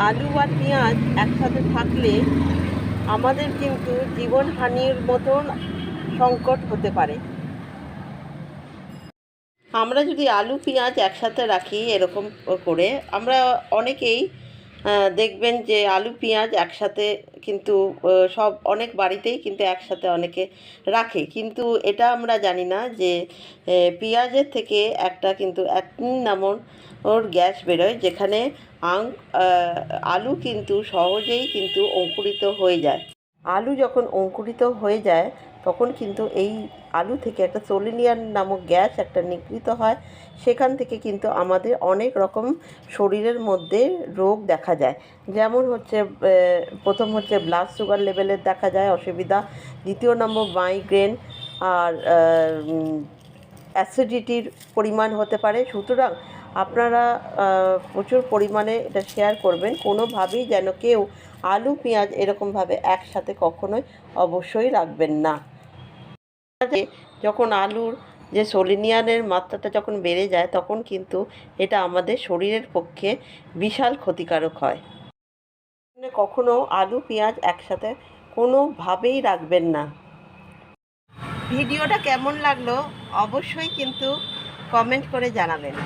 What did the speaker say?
আলু আর পেঁয়াজ একসাথে থাকলে আমাদের কিন্তু জীবনহানির মতন সংকট হতে পারে। আমরা যদি আলু পেঁয়াজ একসাথে রাখি এরকম করে, আমরা অনেকেই দেখবেন যে আলু পেঁয়াজ একসাথে কিন্তু সব অনেক বাড়িতেই কিন্তু একসাথে অনেকে রাখে, কিন্তু এটা আমরা জানি না যে পেঁয়াজের থেকে একটা কিন্তু অ্যাটনিন নামক ওর গ্যাস বেরোয়, যেখানে আলু কিন্তু সহজেই কিন্তু অঙ্কুরিত হয়ে যায়। আলু যখন অঙ্কুরিত হয়ে যায় তখন কিন্তু এই আলু থেকে একটা সোলিনিয়াম নামক গ্যাস একটা নিঃসৃত হয়। সেখান থেকে কিন্তু আমাদের অনেক রকম শরীরের মধ্যে রোগ দেখা যায়। যেমন হচ্ছে প্রথম হচ্ছে ব্লাড সুগার লেভেলের দেখা যায় অসুবিধা, দ্বিতীয় নম্বর মাইগ্রেন, আর অ্যাসিডিটির পরিমাণ হতে পারে। সুতরাং আপনারা প্রচুর পরিমাণে এটা শেয়ার করবেন, কোনোভাবেই যেন কেউ আলু পেঁয়াজ এরকমভাবে একসাথে কখনোই অবশ্যই রাখবেন না। যখন আলুর যে সোলিনিয়ামের মাত্রাটা যখন বেড়ে যায় তখন কিন্তু এটা আমাদের শরীরের পক্ষে বিশাল ক্ষতিকারক হয়। কখনো আলু পেঁয়াজ একসাথে কোনোভাবেই রাখবেন না। ভিডিওটা কেমন লাগলো অবশ্যই কিন্তু কমেন্ট করে জানাবেন।